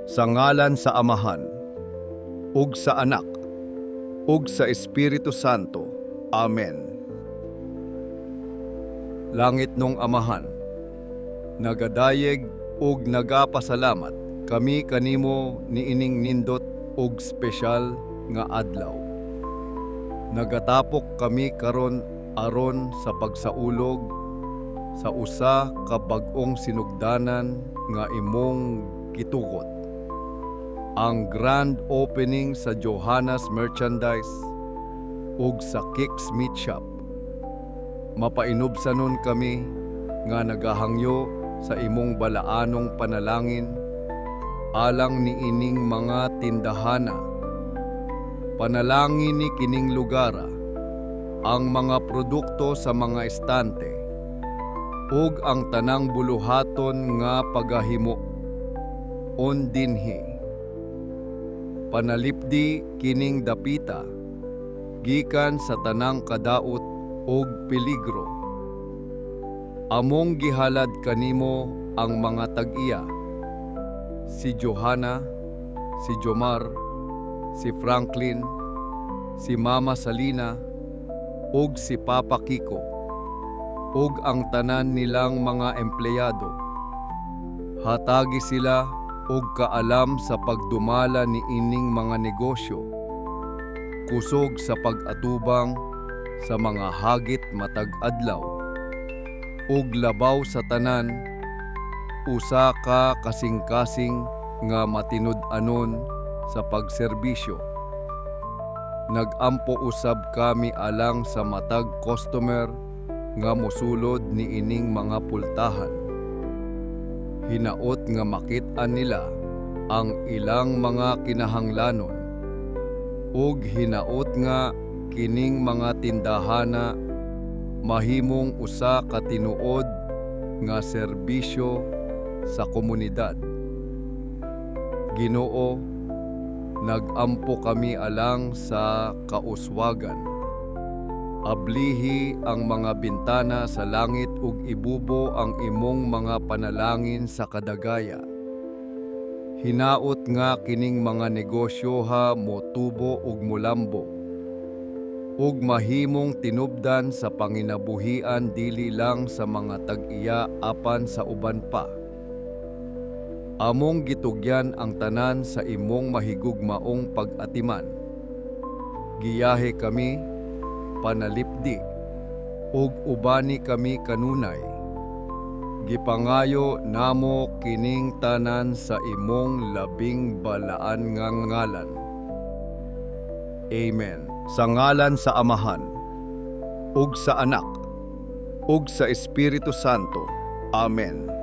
Sa ngalan sa Amahan, ug sa Anak, ug sa Espiritu Santo. Amen. Langit nung Amahan, nagadayeg ug nagapasalamat kami kanimo niining nindot ug espesyal nga adlaw. Nagatapok kami karon aron sa pagsaulog sa usa ka bag-ong sinugdanan nga imong gitugot. Ang grand opening sa Johanna's Merchandise ug sa Kicks Meat Shop. Mapainubsanon kami nga nagahangyo sa imong balaanong panalangin alang niining mga tindahana. Panalangin ni kining lugara ang mga produkto sa mga estante ug ang tanang buluhaton nga pagahimo on dinhi. Panalipdi kining dapita gikan sa tanang kadaot ug peligro. Among gihalad kanimo ang mga tag-iya, si Johanna, si Jomar, si Franklin, si Mama Salina, ug si Papa Kiko, ug ang tanan nilang mga empleyado. Hatagi sila ug kaalam sa pagdumala ni ining mga negosyo, kusog sa pag-atubang sa mga hagit matag adlaw, ug labaw sa tanan, usa ka kasing-kasing nga matinud-anon sa pagserbisyo. Nagampo usab kami alang sa matag customer nga mosulod ni ining mga pultahan. Hinaot nga makit-an nila ang ilang mga kinahanglanon ug hinaot nga kining mga tindahana mahimong usa ka tinuod nga serbisyo sa komunidad. Ginoo, nagampo kami alang sa kauswagan. Ablihi ang mga bintana sa langit ug ibubo ang imong mga panalangin sa kadagaya. Hinaot nga kining mga negosyo ha motubo ug mulambo, ug mahimong tinubdan sa panginabuhian dili lang sa mga tag-iya apan sa uban pa. Among gitugyan ang tanan sa imong mahigugmaong pag-atiman. Giyahe kami, panalipdi, ug ubani kami kanunay. Gipangayo namo kining tanan sa imong labing balaan nga ngalan. Amen. Sa ngalan sa Amahan, ug sa Anak, ug sa Espiritu Santo. Amen.